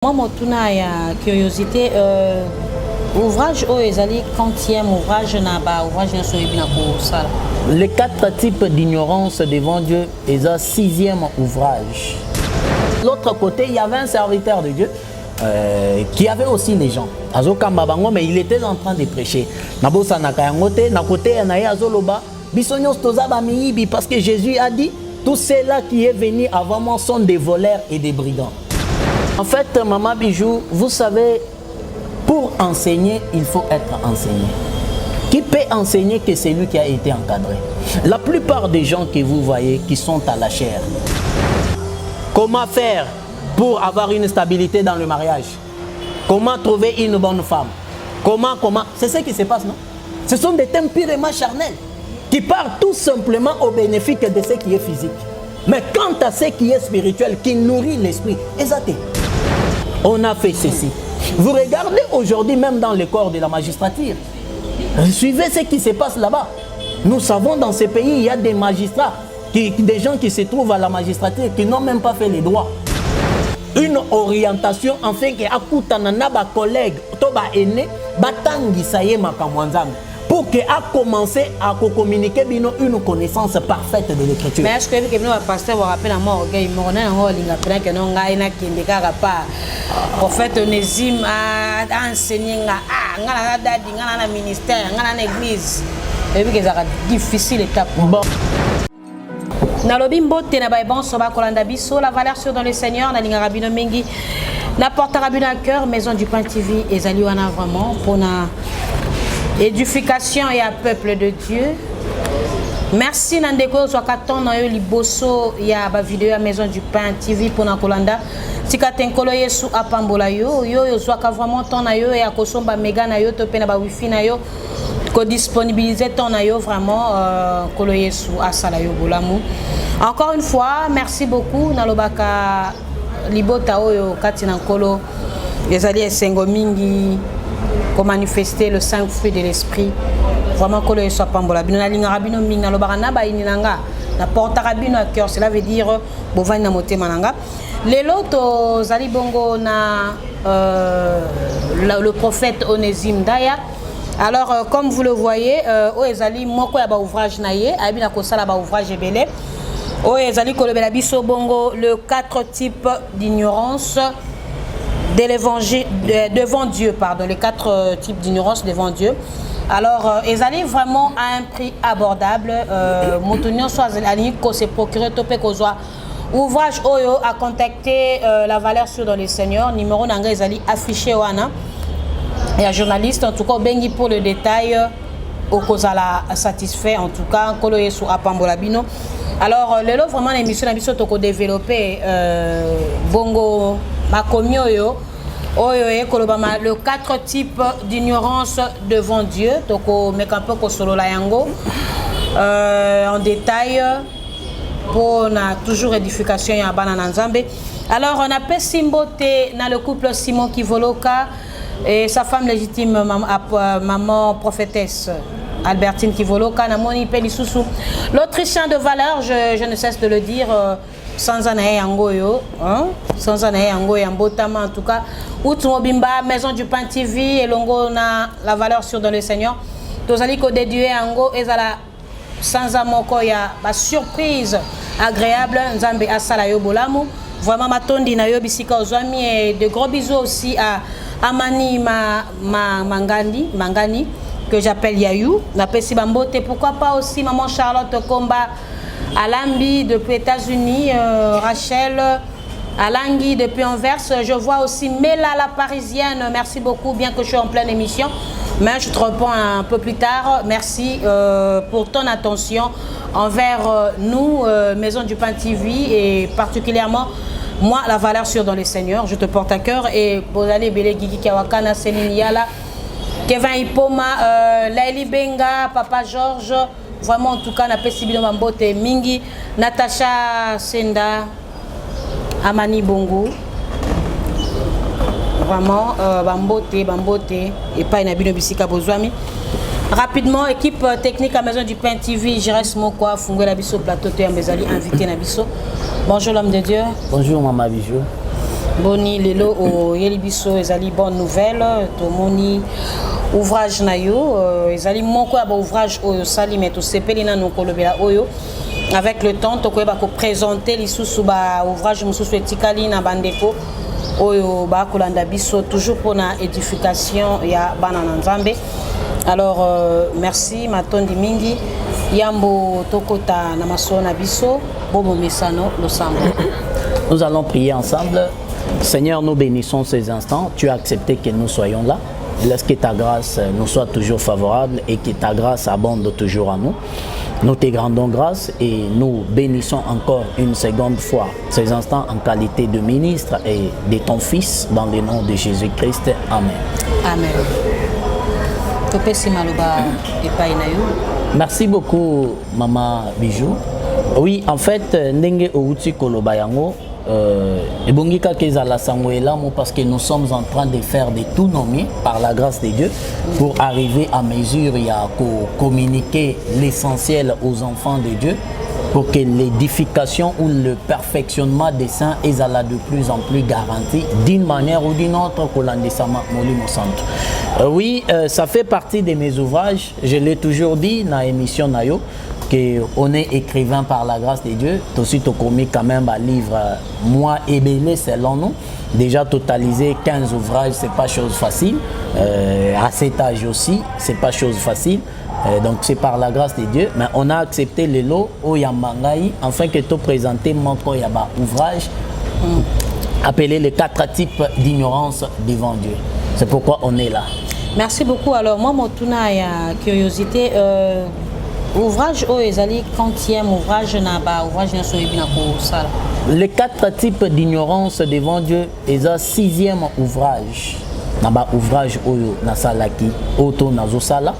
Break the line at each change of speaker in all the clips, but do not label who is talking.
Moi, motuna ya curiosité, ouvrage o ezali quantième ouvrage na ba ouvrage na soyebi na ko sala.
Les 4 types d'ignorance devant Dieu est un 6e ouvrage. L'autre côté, il y avait un serviteur de Dieu qui avait aussi les gens. Azokamba bango, mais il était en train de prêcher. Nabosa nakayangote, na côté anaye azoloba, bisonyos toza ba miyibi parce que Jésus a dit, tous ceux-là qui est venu avant moi sont des voleurs et des brigands. En fait, Maman Bijou, vous savez, pour enseigner, il faut être enseigné. Qui peut enseigner que celui qui a été encadré? La plupart des gens que vous voyez qui sont à la chair. Comment faire pour avoir une stabilité dans le mariage? Comment trouver une bonne femme? Comment? C'est ce qui se passe, non? Ce sont des thèmes purement charnels qui partent tout simplement au bénéfice de ce qui est physique. Mais quant à ce qui est spirituel, qui nourrit l'esprit, exactement. On a fait ceci. Vous regardez aujourd'hui même dans les corps de la magistrature. Suivez ce qui se passe là-bas. Nous savons dans ces pays, il y a des magistrats, des gens qui se trouvent à la magistrature qui n'ont même pas fait les droits. Une orientation afin que akutanana ba collègue, toba aîné, batangi saye makamwanzam. Pour que a commencé à communiquer une connaissance parfaite de l'écriture.
Mais est-ce que le pasteur vous rappelle à moi que il m'a dit que non gaina qui ne gara pas prophète Onésime a enseigné ngana dadi ngana ministère ngana église et puis que ça difficile étape. Bon. Nalobi mbote na ba bon soba kolanda biso la valeur sûre dans le Seigneur na linga rabino mingi na porte rabino à cœur maison du pain TV ezali wana vraiment pour na édification et à peuple de Dieu. Merci Nandeko Zwakaton na yo liboso ya ba vidéo à maison du pain TV pour na kolanda. Tika tenkolo Yesu apambola yo yo zwaka vraiment ton na yo et à kosomba mega na yo to pe na ba wifi na yo ko disponibiliser ton na yo vraiment kolo Yesu asala yo bolamu. Encore une fois, merci beaucoup nalobaka libota oyo kati na kolo ezali esengo mingi pour manifester le 5 fruits de l'esprit. Vraiment que le soit pambola bino na linga rabino minga lo barana ba ininanga na porta rabino à cœur, cela veut dire bovani na motema nanga. Lelo to zali bongo na le prophète Onésime Daya. Alors comme vous le voyez, o ezali moko ya ba ouvrage na ye, abi na kosala ba ouvrage ebele. O ezali ko le bela biso bongo le 4 types d'ignorance de l'évangile devant Dieu, pardon, les 4 types d'ignorance devant Dieu. Alors, ils allaient vraiment à un prix abordable. Moutonion soit allé qu'on se procure topé qu'on soit ouvrage Oyo à contacter la valeur sûre dans le Seigneur. Numéro d'engrais ils allaient afficher wana. Et un journaliste en tout cas bengi pour le détail au kozala satisfait en tout cas kolo yesu apambola bino. Alors, le lot vraiment l'émission a biso toko développer bongo makomio yo oyo ekolobama le 4 types d'ignorance devant Dieu toko mekampo ko solo la yango en détail pour na toujours édification ya bana na Nzambe. Alors on appelle Simbote na le couple Simon Kivoloka et sa femme légitime maman prophétesse Albertine Kivoloka na moni pelisusu l'Autrichien de valeur, je ne cesse de le dire sans anaye yangoyo, sans anaye yangoyo mbotama en tout cas. Outumobimba maison du pain TV et longo na la valeur sûre dans le Seigneur. Tozali ko déduire yango ezala sans amoko ya ba surprise agréable Nzambe asala yo bolamu. Vraiment matondi na yo bisika ozwami et de gros bisous aussi à Amani Mangani que j'appelle Yayou. N'appelle si bambote, pourquoi pas aussi maman Charlotte Komba Alambi depuis États-Unis, Rachel Alangui depuis Anvers. Je vois aussi Mela la Parisienne. Merci beaucoup, bien que je suis en pleine émission. Mais je te réponds un peu plus tard. Merci pour ton attention envers nous, Maison du Pain TV, et particulièrement moi, la valeur sûre dans le Seigneur. Je te porte à cœur. Et Bozale Bele Gigi Kawakana, Céline Yala, Kevin Ipoma, Laili Benga, Papa Georges. Vraiment, en tout cas, na Pesibino Mambote Mingi, Natacha Senda, Amani Bongo. Vraiment, Bambote, et pas une abino bisika Bozwami. Rapidement, équipe technique à Maison du Pain TV, je reste mon quoi, Fungwe Nabiso, plateau, Théa Mbezali, invité Nabiso. Bonjour l'homme de Dieu.
Bonjour Maman Bijou.
Boni lelo o yelibiso ezali bonne nouvelle tomoni ouvrage na yo ezali moko ya ouvrage oyo sali mais to sepeli na nokolobela oyo avec le temps to koyeba ko présenter lisusu ba ouvrage mususu etikali na bandeko oyo ba kolanda biso toujours pour na édification ya bana na Nzambe. Alors merci matondi mingi yambo tokota na maso na biso bobo mesano losambo.
Nous allons prier ensemble. Seigneur, nous bénissons ces instants. Tu as accepté que nous soyons là. Laisse que ta grâce nous soit toujours favorable et que ta grâce abonde toujours à nous. Nous te rendons grâce et nous bénissons encore une seconde fois ces instants en qualité de ministre et de ton Fils dans le nom de Jésus-Christ. Amen.
Amen.
Merci beaucoup, Maman Bijou. Oui, en fait, ndenge outi koloba yango ebongika kezala sangoela parce que nous sommes en train de faire des tout nommés par la grâce de Dieu pour arriver à mesure à communiquer l'essentiel aux enfants de Dieu pour que l'édification ou le perfectionnement des saints est de plus en plus garanti d'une manière ou d'une autre oui, ça fait partie de mes ouvrages. Je l'ai toujours dit dans l'émission Nayo qu'on est écrivain par la grâce de Dieu. Aussi, tu as commis quand même un livre, moi et Bélé, selon nous. Déjà totalisé 15 ouvrages, c'est pas chose facile. À cet âge aussi, c'est pas chose facile. Donc c'est par la grâce de Dieu. Mais on a accepté le lot au Yamangaï, afin que tu présentes mon ouvrage appelé les 4 types d'ignorance devant Dieu. C'est pourquoi on est là. Merci beaucoup. Alors moi, mon tuna ya curiosité. Ouvrage o ezali 40e ouvrage na ba ouvrage na soyebi na ko sala. Les 4 types d'ignorance devant Dieu est un 6e ouvrage. Na ba ouvrage oyo na salaki auto na zo sala.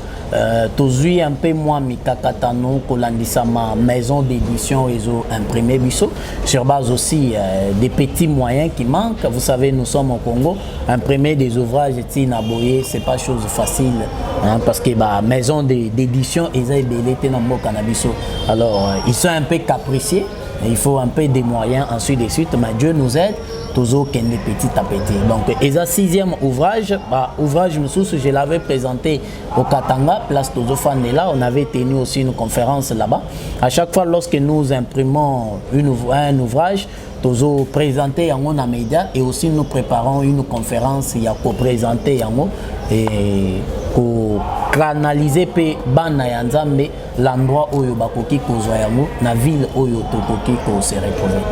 Tozui un peu moins mikakatano kolandisa ma maison d'édition ezo imprimé biso sur base aussi des petits moyens qui manquent. Vous savez, nous sommes au Congo, imprimer des ouvrages tina boye c'est pas chose facile hein, parce que bah maison d'édition eza ebelete na mboka na biso. Alors ils sont un peu capricieux, il faut un peu des moyens ensuite de suite, mais Dieu nous aide toujours qu'un petit à petit. Donc, et ça 6e ouvrage, ouvrage je l'avais présenté au Katanga, place Tozo Fanela. On avait tenu aussi une conférence là-bas. À chaque fois, lorsque nous imprimons un ouvrage, Tozo présenté en a média et aussi nous préparons une conférence il y a pour présenter en et pour canaliser pe bana ya Nzambe l'endroit où yo bakoki kozwa yango na ville où yo tokoki ko se retrouver.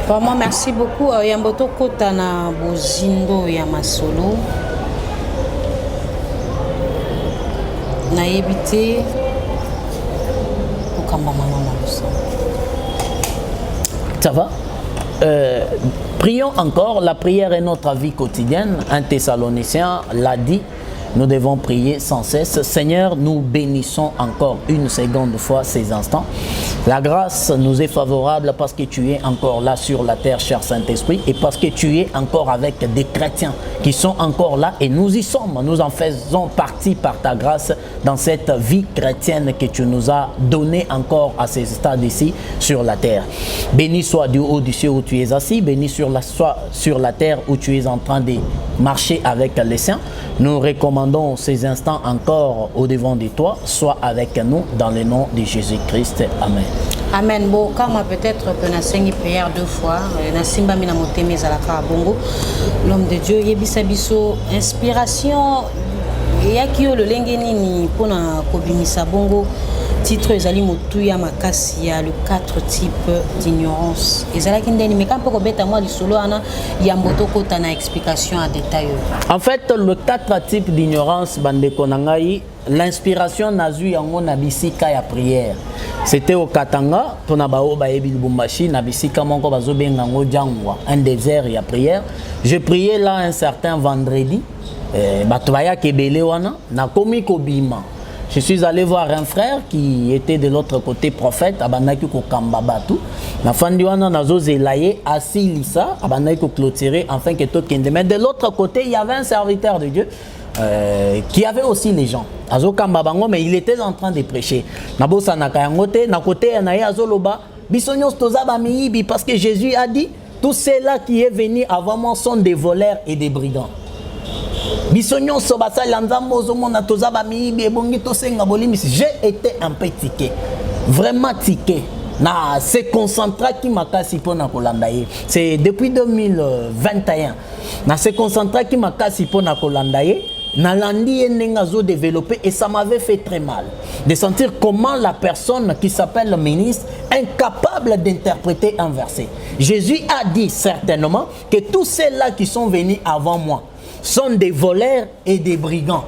Vraiment, merci beaucoup. Yamboto kota na bozindo ya masolo. Na yebite okamba mama musa.
Ça va? Prions encore. La prière est notre vie quotidienne. Un Thessalonicien l'a dit. Nous devons prier sans cesse. Seigneur, nous bénissons encore une seconde fois ces instants. La grâce nous est favorable parce que tu es encore là sur la terre, cher Saint-Esprit, et parce que tu es encore avec des chrétiens qui sont encore là et nous y sommes. Nous en faisons partie par ta grâce dans cette vie chrétienne que tu nous as donnée encore à ce stade ici sur la terre. Béni soit du haut du ciel où tu es assis, béni soit sur la terre où tu es en train de marcher avec les saints. Nous recommandons ces instants encore au devant de toi. Sois avec nous dans le nom de Jésus-Christ. Amen.
Amen. Bon, comme peut-être que na sengi prière 2 fois, na simba mina moteme zalaka bongo. L'homme de Dieu yebisa biso inspiration yaki yo lolenge nini pona kobimisa bongo. Titre ezali motuya makasi ya le 4 types d'ignorance. Ezalaki ndeni mais quand peut kobeta moi lisolo ana yamboto kota na explication en détail.
En fait, le 4 types d'ignorance bande konangai, l'inspiration nazui yango na bisika ya prière. C'était au Katanga, pona bao ba yebi Lubumbashi na bisika moko bazobenga ngo jangwa, un désert ya prière. Je priais là un certain vendredi, batwaya kebele wana na komi kobima. Je suis allé voir un frère qui était de l'autre côté prophète, abandaki ko kamba batu. Na fandi wana nazo zelaye assis lisa, abandaki ko clôturer afin que tout kende. Mais de l'autre côté, il y avait un serviteur de Dieu qui avait aussi les gens. Azo kamba bango, mais il était en train de prêcher. Nabosa na kayangote, na côté na ye azo loba, bisonyos toza ba miyibi parce que Jésus a dit tous ceux-là qui est venu avant moi sont des voleurs et des brigands. J'ai été un peu tiqué, vraiment tiqué. C'est concentré qui m'a cassé pour Nakolandaye. C'est depuis 2021. C'est concentré qui m'a cassé pour Nakolandaye. Nalandi Nengazo développé et ça m'avait fait très mal de sentir comment la personne qui s'appelle le ministre est incapable d'interpréter un verset. Jésus a dit certainement que tous ceux-là qui sont venus avant moi sont des voleurs et des brigands.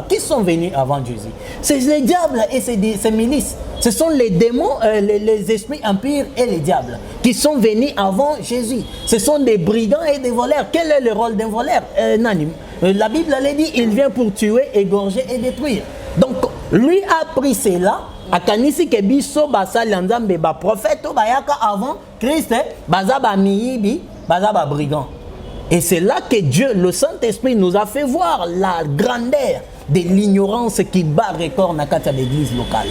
Qui sont venus avant Jésus? C'est les diables et ces milices. Ce sont les démons, les esprits impurs et les diables qui sont venus avant Jésus. Ce sont des brigands et des voleurs. Quel est le rôle d'un voleur? La Bible elle dit, il vient pour tuer, égorger et détruire. Donc, lui a pris cela. Akanisi ke biso basali nzambe ba prophète bayaka avant Christ bazaba miyibi bazaba brigand. Et c'est là que Dieu, le Saint-Esprit, nous a fait voir la grandeur de l'ignorance qui bat record dans l'église locale.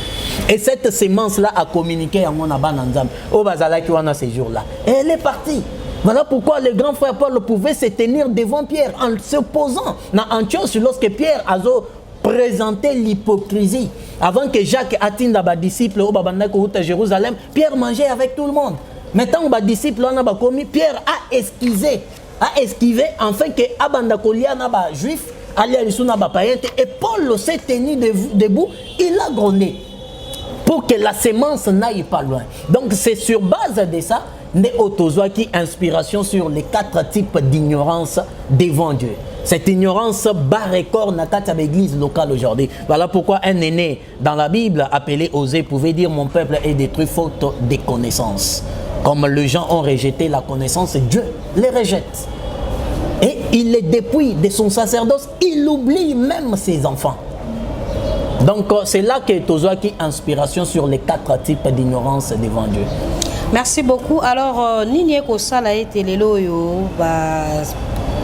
Et cette sémence-là a communiqué à mon abananzam au bazala qui wana ces jours-là. Et elle est partie. Voilà pourquoi le grand frère Paul pouvait se tenir devant Pierre en se posant dans Antioche lorsque Pierre a présenté l'hypocrisie. Avant que Jacques atteigne les disciples au à Jérusalem, Pierre mangeait avec tout le monde. Maintenant, les disciples, Pierre a esquivé afin que Abandakolia n'a juif, et Paul s'est tenu debout, il a grondé pour que la sémence n'aille pas loin. Donc c'est sur base de ça, né autozoa qui inspiration sur les 4 types d'ignorance devant Dieu. Cette ignorance bat record dans l'église locale aujourd'hui. Voilà pourquoi un aîné dans la Bible appelé Osée pouvait dire mon peuple est détruit faute de connaissances. Comme les gens ont rejeté la connaissance, Dieu les rejette. Et il les dépouille de son sacerdoce, il oublie même ses enfants. Donc c'est là que Tozoa qui inspiration sur les 4 types d'ignorance devant Dieu.
Merci beaucoup. Alors, Nini Kosala été lelo yo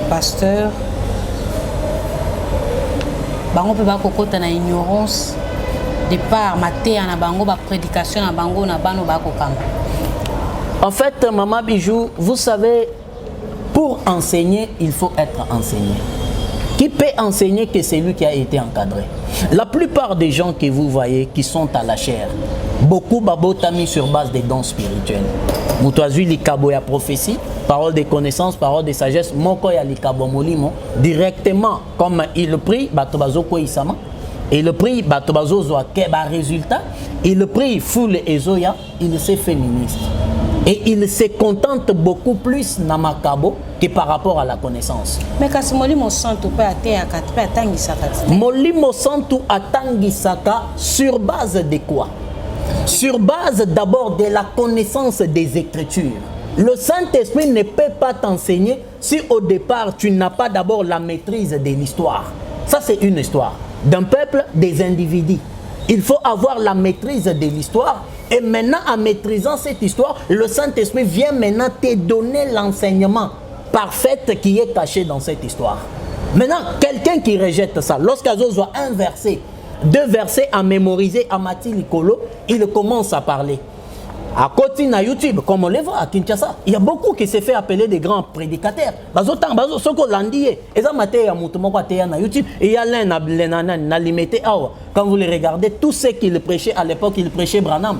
pasteur. Bango peut pas kokota na ignorance de par maté na bango ba prédication na bango na bano ba kokanga.
En fait, Maman Bijou, vous savez, pour enseigner, il faut être enseigné. Qui peut enseigner que c'est lui qui a été encadré? La plupart des gens que vous voyez qui sont à la chair, beaucoup babotami sur base des dons spirituels. Moutouazui likabo ya prophétie, parole de connaissance, parole de sagesse, moko ya likabo molimo, directement comme il prie, batobazo ko isama, et le prix batobazo zo keba résultat, il prie foule ezoya, il s'est fait ministre. Et il se contente beaucoup plus na makabo que par rapport à la connaissance.
Mais quand molimo santo pe ateaka pe atangisaka.
Molimo santo atangisaka sur base de quoi? Sur base d'abord de la connaissance des Écritures. Le Saint-Esprit ne peut pas t'enseigner si au départ tu n'as pas d'abord la maîtrise de l'histoire. Ça c'est une histoire d'un peuple, des individus. Il faut avoir la maîtrise de l'histoire. Et maintenant, en maîtrisant cette histoire, le Saint-Esprit vient maintenant te donner l'enseignement parfait qui est caché dans cette histoire. Maintenant, quelqu'un qui rejette ça, lorsqu'il a un verset, 2 versets à mémoriser à Mathilde Licolo, il commence à parler. À côté de YouTube, comme on le voit à Kinshasa, il y a beaucoup qui se fait appeler des grands prédicateurs. Il y a l'un quand vous les regardez, tous ceux qui le prêchaient à l'époque, ils prêchaient Branham.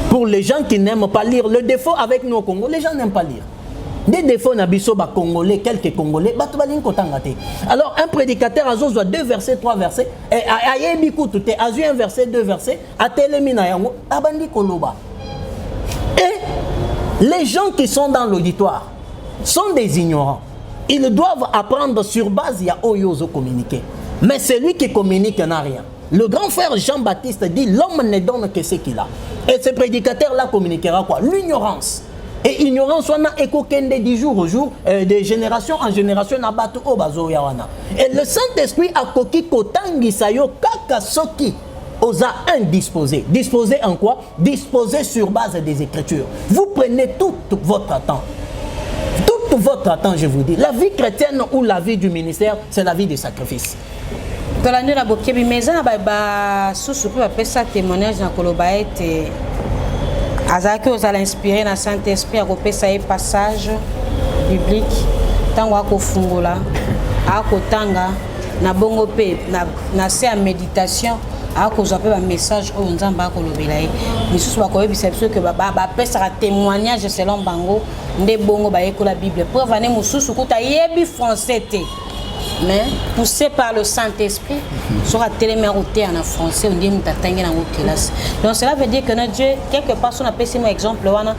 Pour les gens qui n'aiment pas lire, le défaut avec nous au Congo, les gens n'aiment pas lire. Des défauts n'abisso ba Congolais, quelques Congolais, alors un prédicateur a 2 versets, 3 versets, et a un verset, 2 versets, a télémina yango, abandi koloba. Et les gens qui sont dans l'auditoire sont des ignorants. Ils doivent apprendre sur base, il y a Oyozo communiquer. Mais celui qui communique n'a rien. Le grand frère Jean-Baptiste dit l'homme ne donne que ce qu'il a. Et ce prédicateur-là communiquera quoi? L'ignorance. Et ignorance, on a écokende du jour au jour, de génération en génération, et le Saint-Esprit a koki kotangi sayo kaka soki osa indisposé. Disposé en quoi? Disposé sur base des Écritures. Vous prenez tout votre temps. Tout votre temps, je vous dis. La vie chrétienne ou la vie du ministère, c'est la vie des sacrifices.
Dans la nuit, la bokebi, mais ça, sous-soupe, après ça, témoignage dans Kolobaet, azalaki ozala inspiré na Saint-Esprit akopesa ye passage biblique ntango akofungola akotanga na bongo pe na se ya méditation akozwa pe bamessage oyo nzambe akolobela ye misusu bakoyebisa biso ke bapesaka témoignage selon bango nde bongo bayekola bible preuve ane mosusu kuta yebi français te mais poussé par le Saint-Esprit sera tellement routé en français on dit m'tatangi nango classe. Donc cela veut dire que notre Dieu quelque part son appelle mon exemple wana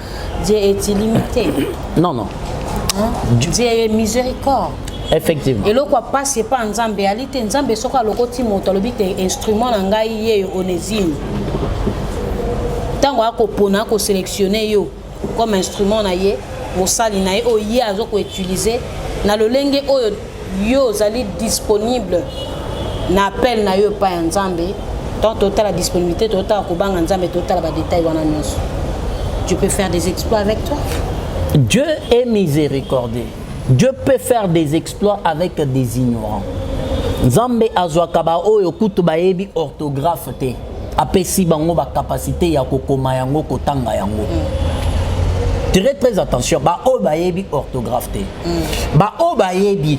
Dieu est illimité.
Non.
Dieu est miséricorde.
Effectivement.
Et le quoi passe c'est pas nzambe réalité nzambe soka lokoti moto lobi te instrument na ngai ye onésime. Tango akopona ko sélectionner yo comme instrument na ye mosali na ye o ye azoko utiliser na lolenge oyo yo zali disponible na appel na yo pa nzambe tant total la disponibilité total ko banga nzambe total ba détail wana nyonso tu peux faire des exploits avec toi.
Dieu est miséricordieux. Dieu peut faire des exploits avec des ignorants. Nzambe azwaka ba oyo kutu ba yebi orthographe te apesi bango ba capacité ya kokoma yango kotanga yango. Très attention ba oyo ba yebi orthographe te. Ba oyo ba yebi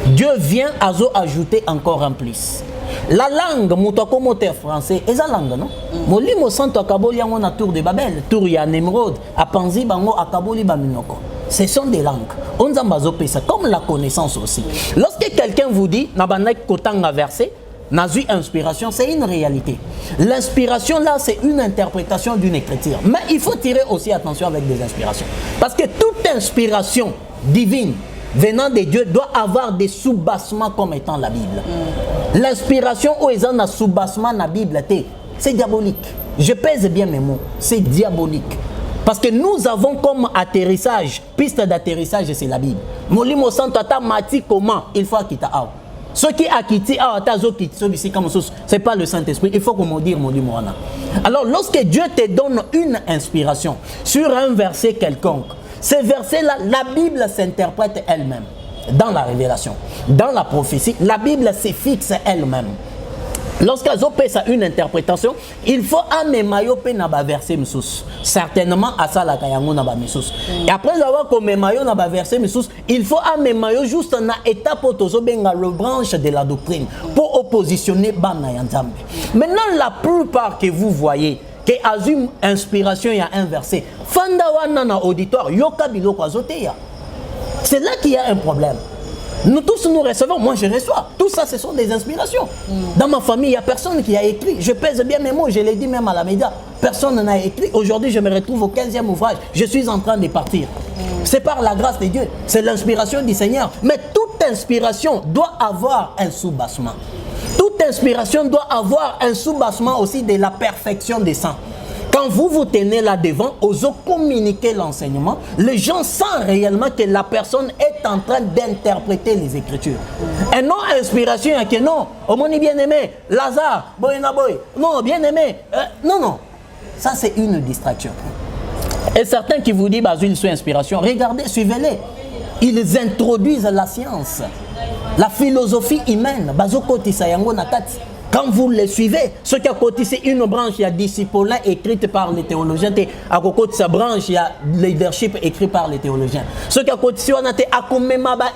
Dieu vient à ajouter encore un plus. La langue, motokomoteur français, est la langue, non? Molimo santo akaboli yango na tour de Babel, tour ya Nemrod, apanzi bango akaboli baminoko. Ce sont des langues. On zambazo pesa comme la connaissance aussi. Lorsque quelqu'un vous dit nabanak kotanga verset, nazu inspiration, c'est une réalité. L'inspiration là, c'est une interprétation d'une écriture. Mais il faut tirer aussi attention avec des inspirations. Parce que toute inspiration divine venant de Dieu doit avoir des sous-bassements comme étant la Bible. L'inspiration où ils ont un sous-bassement dans la Bible, c'est diabolique. Je pèse bien mes mots, c'est diabolique. Parce que nous avons comme atterrissage, piste d'atterrissage, c'est la Bible. Molimo santo ata mati comment il faut quitter out. Ce qui a quitté c'est pas le Saint-Esprit, il faut qu'on me dise Molimona. Alors lorsque Dieu te donne une inspiration sur un verset quelconque, ces versets-là, la Bible s'interprète elle-même. Dans la révélation, dans la prophétie, la Bible se fixe elle-même. Lorsqu'elles ont fait une interprétation, il faut amemayope na ba verset msous. Certainement à ça la kayango na ba msous. Et après avoir comme mayo na ba verset msous, il faut amemayo juste na étape tozo benga le branche de la doctrine pour oppositionner bana yanzambe. Maintenant la plupart que vous voyez que azum inspiration il y a un verset. Fanda wana na auditoire yoka biloko azoteya. C'est là qu'il y a un problème. Nous tous nous recevons, moi je reçois. Tout ça ce sont des inspirations. Dans ma famille, il n'y a personne qui a écrit. Je pèse bien mes mots, je l'ai dit même à la média. Personne n'a écrit. Aujourd'hui, je me retrouve au 15e ouvrage. Je suis en train de partir. C'est par la grâce de Dieu. C'est l'inspiration du Seigneur. Mais toute inspiration doit avoir un sous-bassement. Toute inspiration doit avoir un sous-bassement aussi de la perfection des saints. Quand vous vous tenez là devant, osez communiquer l'enseignement, les gens sentent réellement que la personne est en train d'interpréter les Écritures. Et non inspiration, que non, au monde bien-aimé, Lazare, Boyenaboy, non, bien-aimé, non. Ça c'est une distraction. Et certains qui vous disent, bah, ils sont inspiration, regardez, suivez-les. Ils introduisent la science, la philosophie humaine, Bazoko Tisayango Nakati. Quand vous les suivez, ce qui a cotisé une branche, il y a disciple écrite par les théologiens, à côté de sa branche, il y a leadership écrit par les théologiens. Ce qui a cotisé, on a été à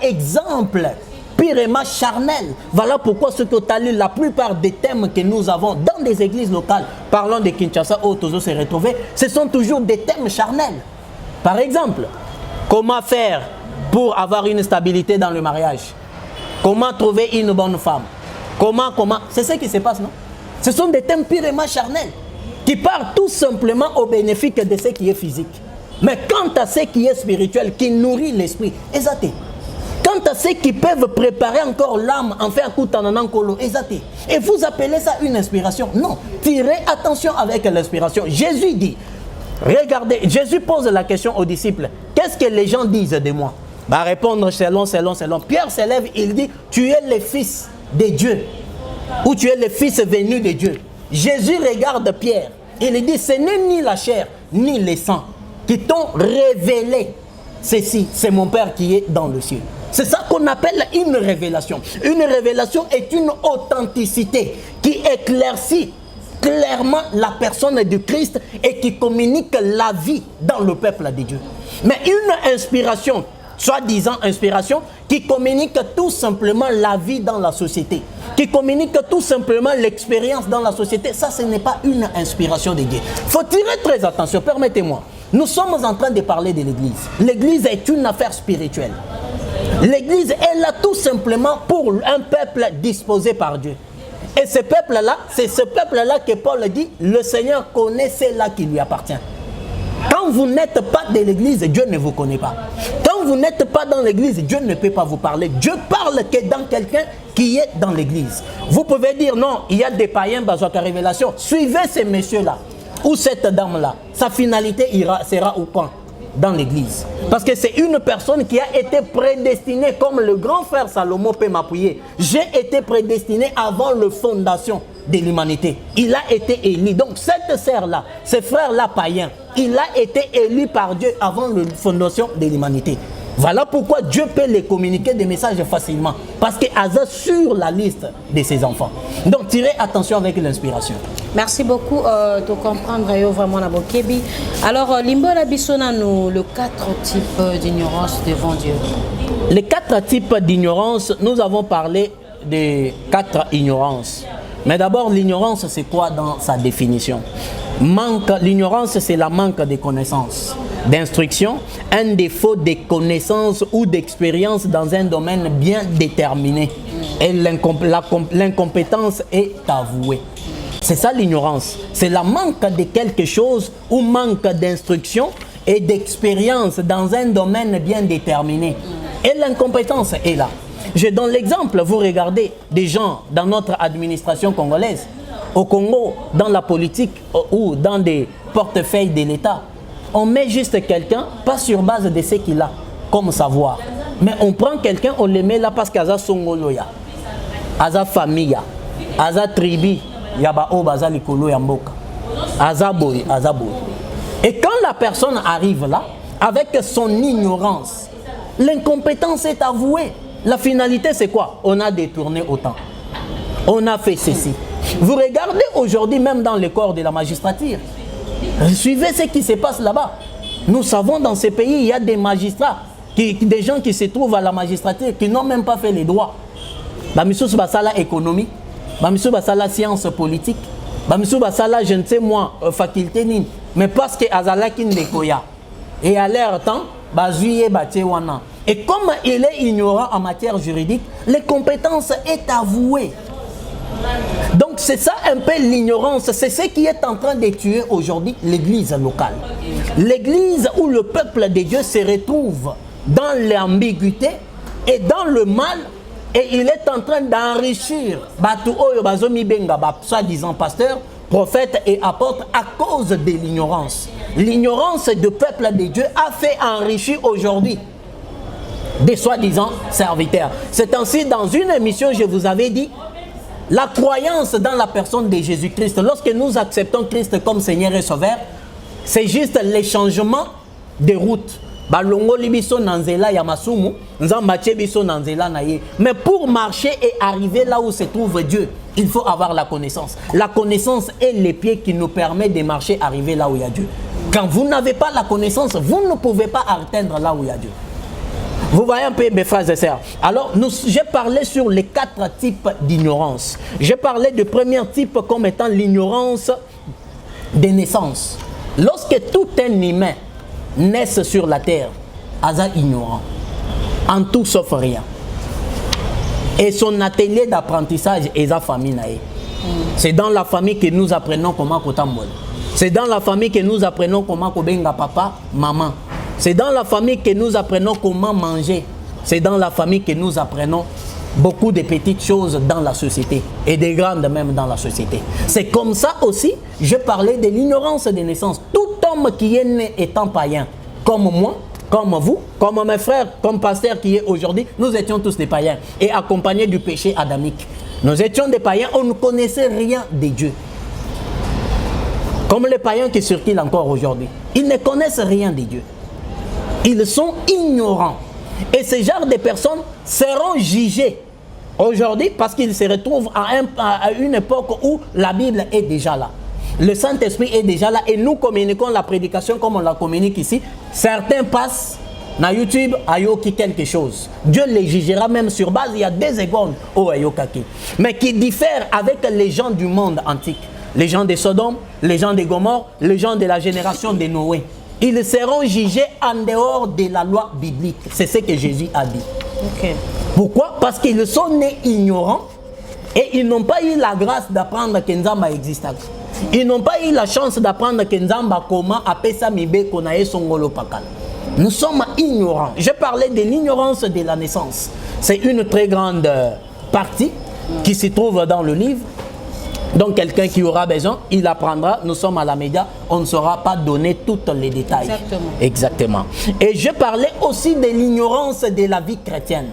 exemple, purement charnel. Voilà pourquoi ce que tu as lu, la plupart des thèmes que nous avons dans des églises locales, parlant de Kinshasa, où tous se retrouver, ce sont toujours des thèmes charnels. Par exemple, comment faire pour avoir une stabilité dans le mariage? Comment trouver une bonne femme? Comment, c'est ce qui se passe, non? Ce sont des thèmes purement charnels qui partent tout simplement au bénéfice de ce qui est physique. Mais quant à ce qui est spirituel, qui nourrit l'esprit, exacté. Quant à ceux qui peuvent préparer encore l'âme en fait un coup de exacté. Et vous appelez ça une inspiration? Non. Tirez attention avec l'inspiration. Jésus dit, regardez, Jésus pose la question aux disciples, qu'est-ce que les gens disent de moi? Bah répondre selon. Pierre s'élève, il dit, tu es le fils de Dieu, ou tu es le fils venu de Dieu. Jésus regarde Pierre, il dit, ce n'est ni la chair, ni le sang qui t'ont révélé ceci, c'est mon Père qui est dans le ciel. C'est ça qu'on appelle une révélation. Une révélation est une authenticité qui éclaircit clairement la personne de Christ et qui communique la vie dans le peuple de Dieu. Mais une inspiration, soi-disant inspiration, qui communique tout simplement la vie dans la société, qui communique tout simplement l'expérience dans la société, ça ce n'est pas une inspiration de Dieu. Il faut tirer très attention, permettez-moi. Nous sommes en train de parler de l'Église. L'Église est une affaire spirituelle. L'Église est là tout simplement pour un peuple disposé par Dieu. Et ce peuple-là, c'est ce peuple-là que Paul dit, le Seigneur connaît celle-là qui lui appartient. Quand vous n'êtes pas de l'Église, Dieu ne vous connaît pas. Quand vous n'êtes pas dans l'Église, Dieu ne peut pas vous parler. Dieu parle que dans quelqu'un qui est dans l'Église. Vous pouvez dire non, il y a des païens dans la révélation. Suivez ces messieurs-là ou cette dame-là. Sa finalité sera au point dans l'Église. Parce que c'est une personne qui a été prédestinée, comme le grand frère Salomon peut m'appuyer. J'ai été prédestiné avant la fondation de l'humanité. Il a été élu. Donc cette sœur-là, ce frère-là païen, il a été élu par Dieu avant la fondation de l'humanité. Voilà pourquoi Dieu peut les communiquer des messages facilement. Parce qu'il a sur la liste de ses enfants. Donc tirez attention avec l'inspiration.
Merci beaucoup de comprendre vraiment la Bokebi. Alors, Limbola Bissona, nous, le 4 types d'ignorance devant Dieu.
Les 4 types d'ignorance, nous avons parlé des 4 ignorances. Mais d'abord, l'ignorance, c'est quoi dans sa définition? L'ignorance, c'est la manque de connaissances, d'instruction, un défaut de connaissances ou d'expérience dans un domaine bien déterminé. Et l'incompétence est avouée. C'est ça l'ignorance. C'est la manque de quelque chose ou manque d'instruction et d'expérience dans un domaine bien déterminé. Et l'incompétence est là. Je donne l'exemple, vous regardez des gens dans notre administration congolaise, au Congo, dans la politique ou dans des portefeuilles de l'État. On met juste quelqu'un, pas sur base de ce qu'il a comme savoir. Mais on prend quelqu'un, on le met là parce qu'il a son goloya, a famille, a tribu. Et quand la personne arrive là, avec son ignorance, l'incompétence est avouée. La finalité, c'est quoi? On a détourné autant. On a fait ceci. Vous regardez aujourd'hui, même dans le corps de la magistrature, suivez ce qui se passe là-bas. Nous savons dans ces pays, il y a des magistrats, des gens qui se trouvent à la magistrature, qui n'ont même pas fait les droits. Bamisous basala économie. Bamisou basala science politique, bamisou basala je ne sais moi faculté ni, mais parce que azala kin dekoya et à l'air temps bazuye batie wana. Et comme il est ignorant en matière juridique, les compétences est avouées. Donc c'est ça un peu l'ignorance, c'est ce qui est en train de tuer aujourd'hui l'église locale. L'église où le peuple de Dieu se retrouve dans l'ambiguïté et dans le mal. Et il est en train d'enrichir soi-disant pasteur, prophète et apôtre à cause de l'ignorance. L'ignorance du peuple de Dieu a fait enrichir aujourd'hui des soi-disant serviteurs. C'est ainsi dans une émission, je vous avais dit, la croyance dans la personne de Jésus-Christ. Lorsque nous acceptons Christ comme Seigneur et Sauveur, c'est juste le changement de route. Mais pour marcher et arriver là où se trouve Dieu, il faut avoir la connaissance. La connaissance est les pieds qui nous permettent de marcher, arriver là où il y a Dieu. Quand vous n'avez pas la connaissance, vous ne pouvez pas atteindre là où il y a Dieu. Vous voyez un peu mes frères et sœurs. Alors, j'ai parlé sur les 4 types d'ignorance. J'ai parlé du premier type comme étant l'ignorance des naissances. Lorsque tout un humain naissent sur la terre, Aza ignorant, en tout sauf rien. Et son atelier d'apprentissage est sa famille. C'est dans la famille que nous apprenons comment kotambol. C'est dans la famille que nous apprenons comment kobenga papa, maman. C'est dans la famille que nous apprenons comment manger. C'est dans la famille que nous apprenons beaucoup de petites choses dans la société et des grandes même dans la société. C'est comme ça aussi, je parlais de l'ignorance des naissances. Tout homme qui est né étant païen, comme moi, comme vous, comme mes frères, comme pasteur qui est aujourd'hui, nous étions tous des païens et accompagnés du péché adamique. Nous étions des païens, on ne connaissait rien de Dieu. Comme les païens qui circulent encore aujourd'hui. Ils ne connaissent rien de Dieu. Ils sont ignorants. Et ce genre de personnes seront jugées Aujourd'hui, parce qu'il se retrouve à une époque où la Bible est déjà là. Le Saint-Esprit est déjà là et nous communiquons la prédication comme on la communique ici. Certains passent na YouTube à yoki quelque chose. Dieu les jugera même sur base, il y a 2 secondes au ayokaki. Mais qui diffère avec les gens du monde antique. Les gens de Sodome, les gens de Gomorrhe, les gens de la génération de Noé. Ils seront jugés en dehors de la loi biblique. C'est ce que Jésus a dit.
Okay.
Pourquoi? Parce qu'ils sont nés ignorants et ils n'ont pas eu la grâce d'apprendre que Nzamba existe. Ils n'ont pas eu la chance d'apprendre que Nzamba comment appeler ça mibe konae songolo pakal. Nous sommes ignorants. Je parlais de l'ignorance de la naissance. C'est une très grande partie qui se trouve dans le livre. Donc quelqu'un qui aura besoin, il apprendra. Nous sommes à la média, on ne saura pas donner tous les détails.
Exactement.
Exactement. Et je parlais aussi de l'ignorance de la vie chrétienne.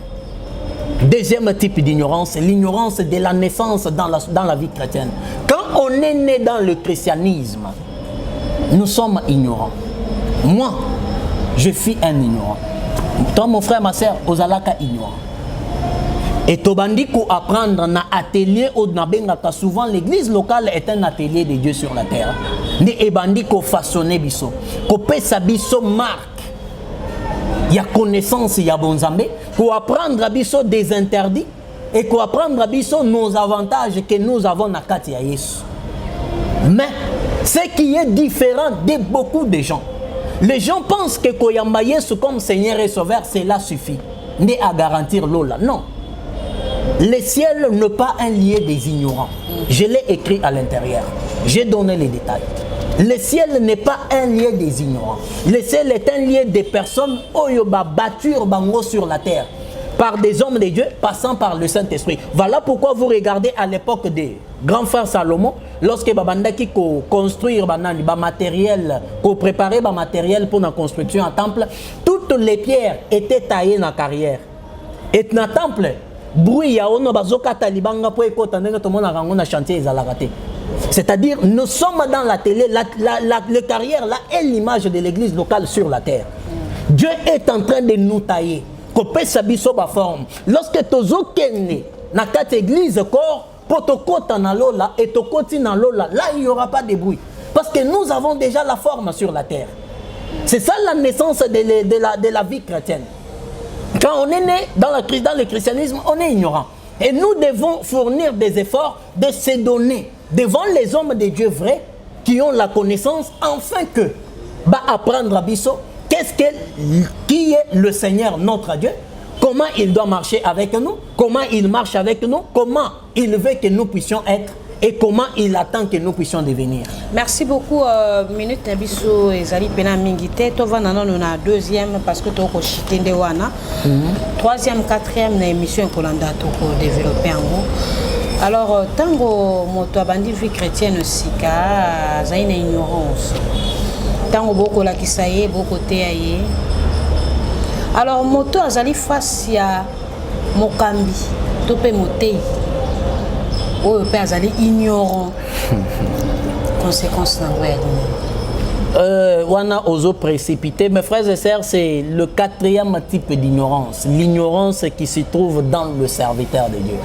Deuxième type d'ignorance, l'ignorance de la naissance dans la vie chrétienne. Quand on est né dans le christianisme, nous sommes ignorants. Moi, je suis un ignorant. Toi, mon frère, ma soeur, ozalaka ignorant. Et tobandi ko apprendre na atelier ou na bengaka souvent l'église locale est un atelier de Dieu sur la terre. Ne ebandi ko façonner biso, ko pesa biso marque. Il y a connaissance, il y a bon zambé, ko apprendre à biso des interdits et ko apprendre à biso nos avantages que nous avons na kati ya Yesu. Mais ce qui est différent de beaucoup de gens, les gens pensent que koyamba Yesu comme Seigneur et Sauveur, cela suffit. Ne à garantir l'ola. Non. Le ciel n'est pas un lieu des ignorants. Je l'ai écrit à l'intérieur. J'ai donné les détails. Le ciel n'est pas un lieu des ignorants. Le ciel est un lieu des personnes oyoba batture bango sur la terre. Par des hommes de Dieu, passant par le Saint-Esprit. Voilà pourquoi vous regardez à l'époque des grands frères Salomon, lorsque babandaki ko construire banani ba matériel, ko préparer ba matériel pour la construction en temple, toutes les pierres étaient taillées dans la carrière. Et dans le temple, c'est-à-dire, nous sommes dans la télé, le carrière là est l'image de l'église locale sur la terre. Dieu est en train de nous tailler. Lorsque tu es dans cette église, pour te côté dans l'eau et te côté dans l'eau là, il n'y aura pas de bruit. Parce que nous avons déjà la forme sur la terre. C'est ça la naissance de la vie chrétienne. Quand on est né dans le christianisme, on est ignorant. Et nous devons fournir des efforts de se donner devant les hommes de Dieu vrais qui ont la connaissance, afin que, apprendre à Bisso, qui est le Seigneur notre Dieu, comment il doit marcher avec nous, comment il marche avec nous, comment il veut que nous puissions être et comment il attend que nous puissions devenir.
Merci beaucoup. Minute Nabiso et Zali Pena Mingite. Tova nanon na deuxième parce que toko chitende wana. Troisième, quatrième na émission Kolanda toko développer en gros. Alors tango moto abandi vie chrétienne sika zaina ignorance. Tango boko la kisaye boko teaye. Alors moto azali face ya mokambi topé motei. Oh, père azali ignorant. Conséquences
wana ozo précipité. Mes frères et sœurs, c'est le quatrième type d'ignorance. L'ignorance qui se trouve dans le serviteur de Dieu.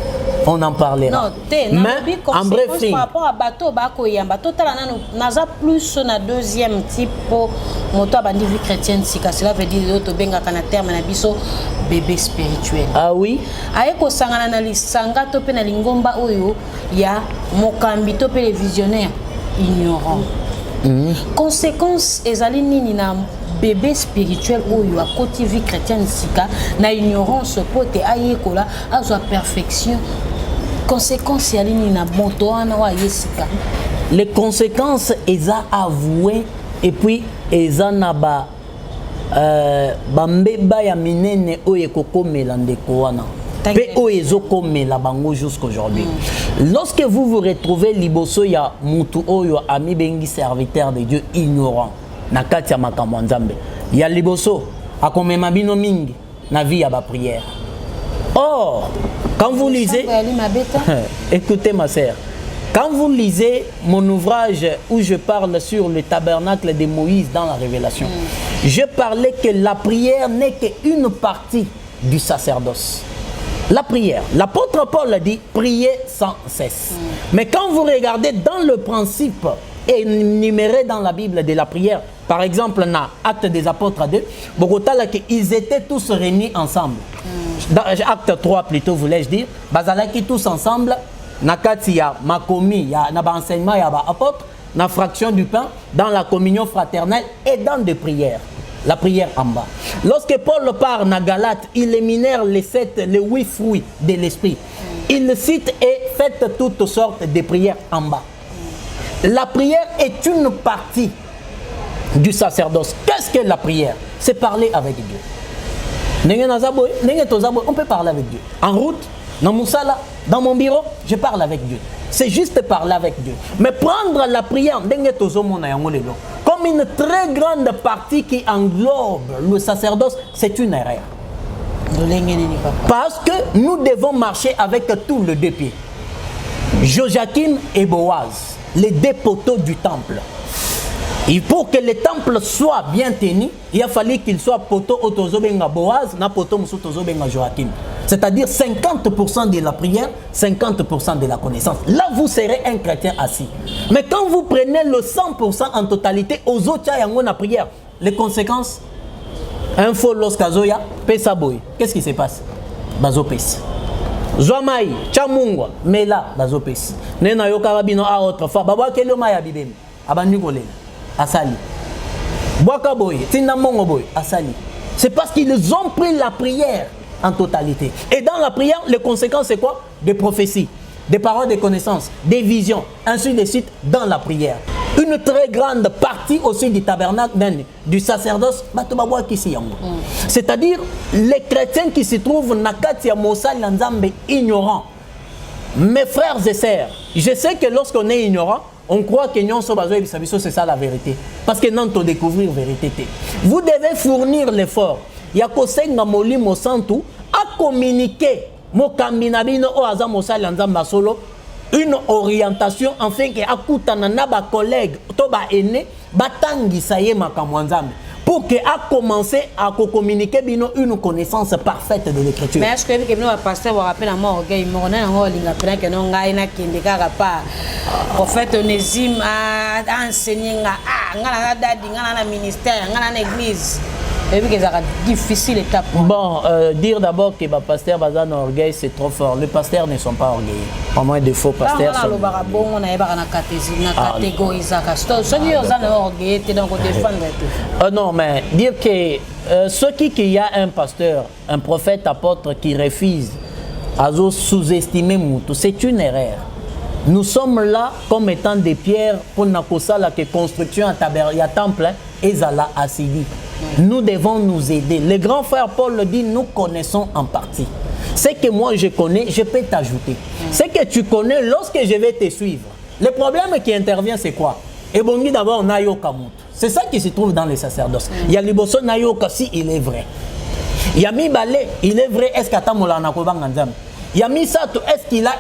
On en parlera.
Non, mais en bref, par rapport à bateau, naza plus na deuxième type moto abandi vie chrétienne sika. Cela veut dire auto benga kana terme na biso bébé spirituel.
Ah oui.
Ayeko sangana na lisanga to pe na lingomba oyo ya mokambi to pe les visionnaires ignorants. Conséquence ezali nini na bébé spirituel oyo a côté vie chrétienne sika na ignorance pote ayekola azo perfection. Conséquence yali nini na moto wana wa yesika.
Les conséquences eza avouées et puis eza na ba mbeba ya minene oyo ekokomela ndeko wana. Jusqu'aujourd'hui. Lorsque vous vous retrouvez liboso ya mutu oyo ami bengi serviteur de Dieu ignorant na kati ya makambo nzambe ya liboso akomema bino mingi na vie ya ba prière. Or, quand vous lisez écoutez ma sœur, quand vous lisez mon ouvrage où je parle sur le tabernacle de Moïse dans la Révélation, je parlais que la prière n'est qu'une partie du sacerdoce. La prière. L'apôtre Paul dit prier sans cesse. Mais quand vous regardez dans le principe énuméré dans la Bible de la prière, par exemple, dans Actes des Apôtres 2, ils étaient tous réunis ensemble. Dans Acte 3, plutôt, voulais-je dire, ils tous ensemble, il y a Makomi, il y a l'enseignement, il y a l'apôtre, la fraction du pain, dans la communion fraternelle et dans des prières. La prière en bas. Lorsque Paul parle dans Galate, il énumère les 8 fruits de l'esprit. Il cite et fait toutes sortes de prières en bas. La prière est une partie du sacerdoce. Qu'est-ce que la prière? C'est parler avec Dieu. On peut parler avec Dieu. En route, dans mon salle, dans mon bureau, je parle avec Dieu. C'est juste parler avec Dieu. Mais prendre la prière comme une très grande partie qui englobe le sacerdoce, c'est une erreur. Parce que nous devons marcher avec tous les deux pieds. Joachim et Boaz, les deux poteaux du temple. Et pour que le temple soit bien tenu, il a fallu qu'il soit poteau autozobenga Boaz, na poteau musutozobenga Joachim. C'est-à-dire 50% de la prière, 50% de la connaissance. Là, vous serez un chrétien assis. Mais quand vous prenez le 100% en totalité, aux autres, il y a une prière. Les conséquences, info loskazoya, pesa boy. Qu'est-ce qui se passe? Bazopes. Zoamaï, Chamungwa, mais là, bazopes. Nena yokarabino a autrefois. Baba kelo maya bibem. Abandi kolela. Asali. Boaka boy, Tindamongo boy, Asali. C'est parce qu'ils ont pris la prière en totalité. Et dans la prière, les conséquences, c'est quoi? Des prophéties, des paroles de connaissances, des visions, ainsi de suite dans la prière. Une très grande partie aussi du tabernacle, du sacerdoce, c'est-à-dire les chrétiens qui se trouvent dans Katia Mosa Lanzambe ignorants. Mes frères et sœurs, je sais que lorsqu'on est ignorant, on croit que c'est ça la vérité. Parce que non, tu découvrir la vérité. Vous devez fournir l'effort. Il y a à communiquer une orientation afin que à collègue pour que a commencé à communiquer une connaissance parfaite de l'écriture.
Mais est-ce que le pasteur vous rappelle à moi que non prophète Onésime a enseigné à ministère, à l'église. Difficile étape.
Bon, dire d'abord que le pasteur Bazan orgueil, c'est trop fort. Les pasteurs ne sont pas orgueilleux. Au moins des faux pasteurs. Non, mais dire que ce qui y a un pasteur, un prophète, apôtre qui refuse à sous-estimer Moutou, c'est une erreur. Nous sommes là comme étant des pierres pour la construction à temple et à la Assidi. Nous devons nous aider. Le grand frère Paul le dit, nous connaissons en partie. Ce que moi je connais, je peux t'ajouter. Ce que tu connais, lorsque je vais te suivre. Le problème qui intervient, c'est quoi? Et bon, d'abord, Nayoka Mout. C'est ça qui se trouve dans les sacerdoces. Il y a Liboso Nayoka, si il est vrai. Il y a Mibale, il est vrai, est-ce qu'Atamola Nakobanganzam? Il y a Misato, est-ce qu'il a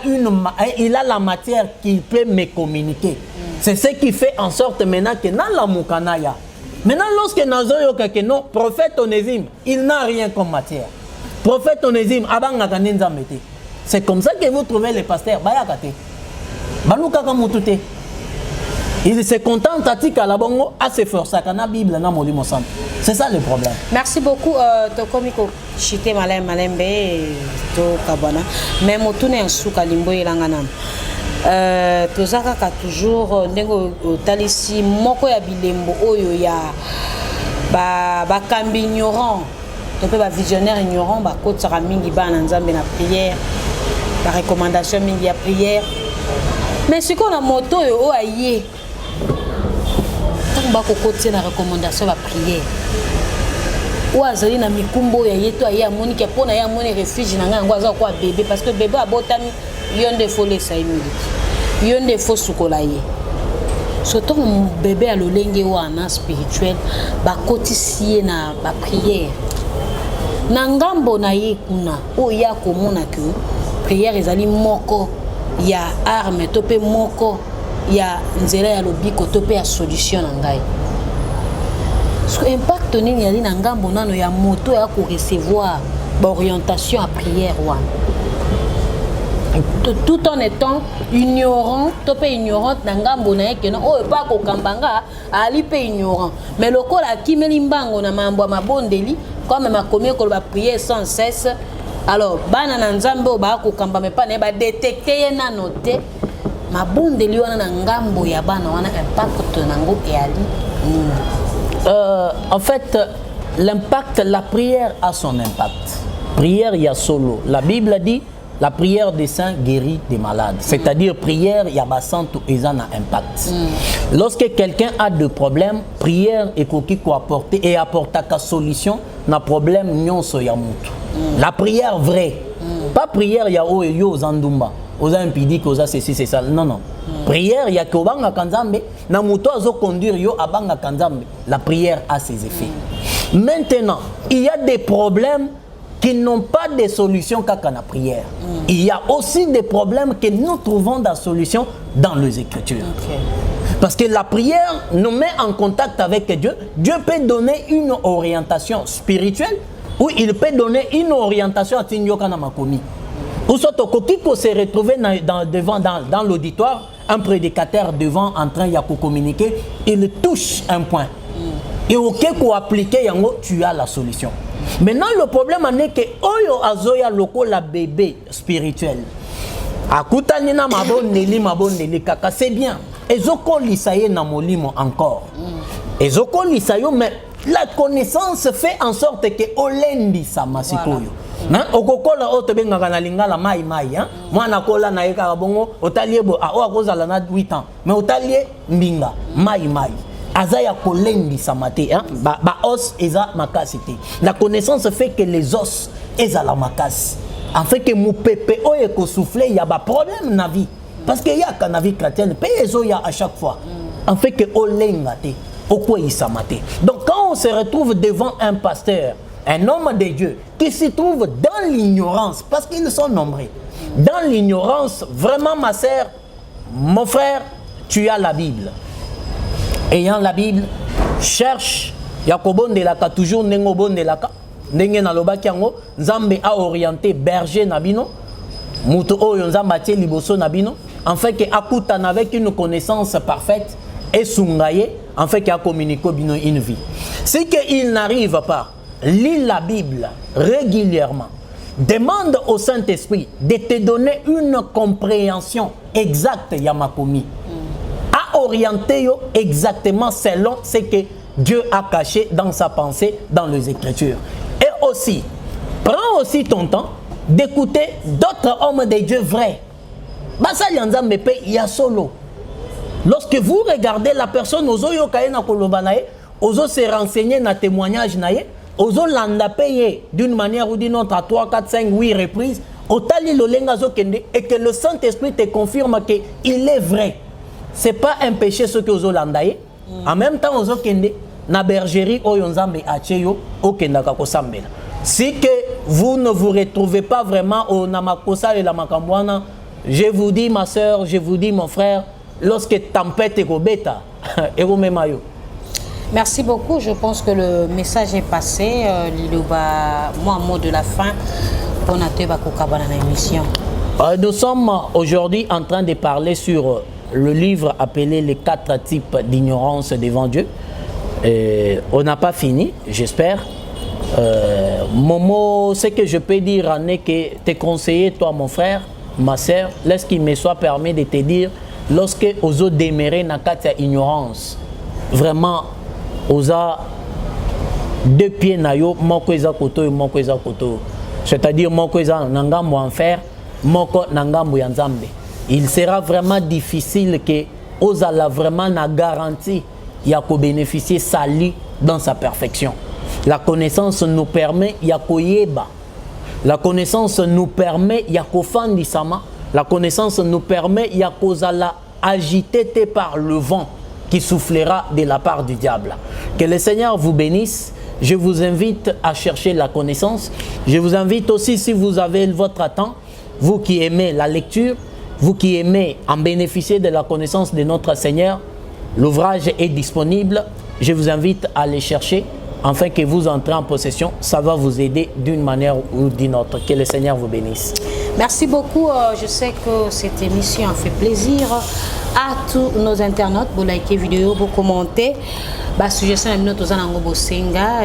la matière qu'il peut me communiquer? C'est ce qui fait en sorte maintenant que dans la Moukanaya, maintenant, lorsque Nazoyo Kakeno, prophète Onésime, il n'a rien comme matière. Prophète Onésime, c'est comme ça que vous trouvez les pasteurs. Il se contente à se forcer à la Bible. C'est ça le problème.
Merci beaucoup. Tokomiko Chite Malembe, Kabana. Mais Motune en Soukalimbo et Langanam. Tozaka toujours ndenge talisi moko ya bilembo oyo ya ba kambi ignorant to pe ba visionnaire ignorant ba kotsaka mingi ba na nzambe na prière ba recommandation mingi ya prière mais ce qu'on a moto o aye ba ko kotia na recommandation ba prière ou azali na mikumbo ya yeto aye amoni ke pona ya moni refuge na ngwa za kwa bébé parce que bébé abotami yonde folé ça yonde fo sukolaye surtout mon bébé a lolenge wana spirituel ba kotisie na ba prière na ngambo na ye kuna o ya komona que prière ezali moko ya arme topé moko ya nzela ya lobiko topé ya solution na ngai so impact nini yali na ngambo nano ya moto ya ko recevoir orientation à prière wana tout en étant ignorant, topé ignorante na ngambo na yeke no oyo pa ko kambanga ali pe ignorant mais lokola kimeli mbango na mambo mabondeli comme makomi ko ba prier sans cesse alors bana na nzambe ba ko kamba me pa ne ba détecter na noter mabondeli wana na ngambo ya bana wana impact nango e ali
en fait l'impact, la prière a son impact. Prière, il y a solo. La Bible dit la prière des saints guérit des malades. C'est-à-dire, prière, il y a basanto et ça a un impact. Lorsque quelqu'un a des problèmes, prière est qui peut apporter et apporter la solution na problème nyon so yamutu. La prière vraie. Pas prière, il y a yo zandumba. Oza impidi que oza ceci c'est ça. Non non. Prière, il y a que obanga kanzambe na muto azo conduire yo abanga kanzambe. La prière a ses effets. Maintenant, il y a des problèmes qui n'ont pas de solution qu'à la prière. Il y a aussi des problèmes que nous trouvons de solution dans les Écritures. Parce que la prière nous met en contact avec Dieu. Dieu peut donner une orientation spirituelle ou il peut donner une orientation à Tinyokana Makomi. Ou soit au se retrouver dans l'auditoire, un prédicateur devant en train de communiquer, il touche un point. Et au cas où appliquer yango, tu as la solution. Maintenant, le problème est que Oyo Azoya Loko la bébé spirituel. Akutanina maboneli kaka, c'est bien. Ezoko lisaye na molimo encore. Ezoko lisayo, mais la connaissance fait en sorte que Olendi Samasikoyo. Okokola otobenga na lingala mai hein. Moi na kola na eka bongo otalie bo a okozala na 8 ans. Mais otalie mbinga mai. Azaya kolendi samate hein ba os eza makasité. La connaissance fait que les os eza la makas. En fait que mon pépé oye ko souffler il y a ba problème na vie parce que y a ka na vie chrétienne pe ezo ya à chaque fois. En fait que olengate okwe samate. Donc quand on se retrouve devant un pasteur, un homme de Dieu qui se trouve dans l'ignorance parce qu'ils sont nombreux. Dans l'ignorance, vraiment ma sœur, mon frère, tu as la Bible. Ayant la Bible, cherche Yakobon de la toujours Nengobon de la Nenge na lobaki yango Nzambe a orienté berger nabino muto oyo Nzamba tie liboso nabino en fait que akuta avec une connaissance parfaite et sungaye en fait qu'il a communiqué bino une vie. C'est qu'il n'arrive pas lis la Bible régulièrement. Demande au Saint-Esprit de te donner une compréhension exacte Yamakomi. Orienter exactement selon ce que Dieu a caché dans sa pensée, dans les Écritures. Et aussi, prends aussi ton temps d'écouter d'autres hommes de Dieu vrais. Il y a solo. Lorsque vous regardez la personne, ozo se renseigner dans témoignage, ozo landa payer d'une manière ou d'une autre à 3, 4, 5, 8 reprises, et que le Saint-Esprit te confirme qu'il est vrai. Ce n'est pas un péché ce que vous avez. En même temps, vous avez na bergerie oyonzambe acheyo okendaka kosambela. Si que vous ne vous retrouvez pas vraiment au namakosa et la makambwana, je vous dis ma soeur, je vous dis mon frère, lorsque tempête est kobeta, et vous même ayo.
Merci beaucoup, je pense que le message est passé. Moi, mot de la fin, on a été dans l'émission.
Nous sommes aujourd'hui en train de parler sur le livre appelé les 4 types d'ignorance devant Dieu. On n'a pas fini, j'espère. Momo, ce que je peux dire n'est que te conseiller, toi mon frère, ma soeur, laisse qu'il me soit permis de te dire, lorsque ozo demeurer dans cette ignorance, vraiment, oza 2 pieds na yo, moko eza koto et moko eza koto. C'est-à-dire moko eza nangambo enfer, moko nangambo ya Nzambe. Il sera vraiment difficile que Ozala vraiment na garantie yako bénéficier sali dans sa perfection. La connaissance nous permet yako yeba. La connaissance nous permet yako fandisama. La connaissance nous permet yako zala agité par le vent qui soufflera de la part du diable. Que le Seigneur vous bénisse. Je vous invite à chercher la connaissance. Je vous invite aussi, si vous avez votre temps, vous qui aimez la lecture, vous qui aimez en bénéficier de la connaissance de notre Seigneur, l'ouvrage est disponible. je vous invite à les chercher afin que vous entrez en possession. Ça va vous aider d'une manière ou d'une autre. Que le Seigneur vous bénisse.
Merci beaucoup. Je sais que cette émission a fait plaisir à tous nos internautes. Vous likez vidéo, vous commentez. Bah suggestion na mino tozana ngo bosenga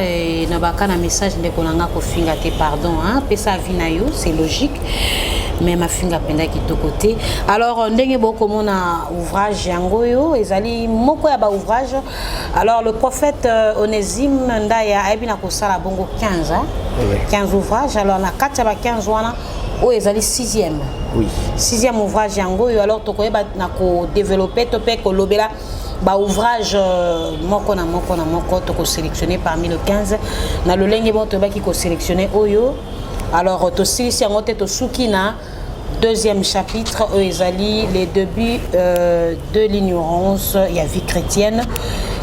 na bakana message ndeko nanga ko finga te pardon hein pesa vina yo c'est logique mais ma finga penda kitoko te. Alors ndenge boko mona ouvrage yango yo ezali moko ya ba ouvrage. Alors le prophète Onésime ndaya ayebina ko sala bongo 15 hein 15 ouvrages. Alors na 4 ba 15 wana o ezali 6e.
Oui.
6e ouvrage yango yo. Alors tokoyeba na ko développer to pe ko lobela ba ouvrage moko na moko to ko sélectionner parmi le 15 na le lenge bon to ba ki ko sélectionner oyo. Alors to silisi yango te to suki na deuxième chapitre ezali les débuts de l'ignorance ya vie chrétienne.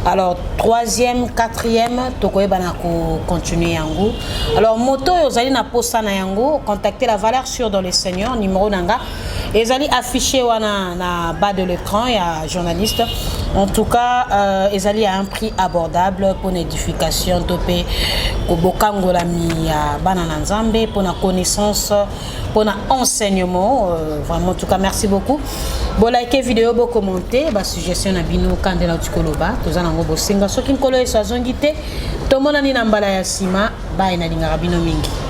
Alors troisième, quatrième tokoyeba na ko continuer yango. Alors moto ezali na posta na yango, contactez la valeur sûre dans le Seigneur numéro nanga ezali affiché wana na bas de l'écran ya journaliste. En tout cas ezali à un prix abordable pour l'édification topé ko bokangola mi ya bana na nzambe pour la connaissance pour l'enseignement. Vraiment en tout cas merci beaucoup. Bon like vidéo bo commenter ba suggestion na bino kandela tikoloba tozana ngo bosenga soki nkolo eso azongite tomona ni na mbala ya sima ba ina linga bino mingi.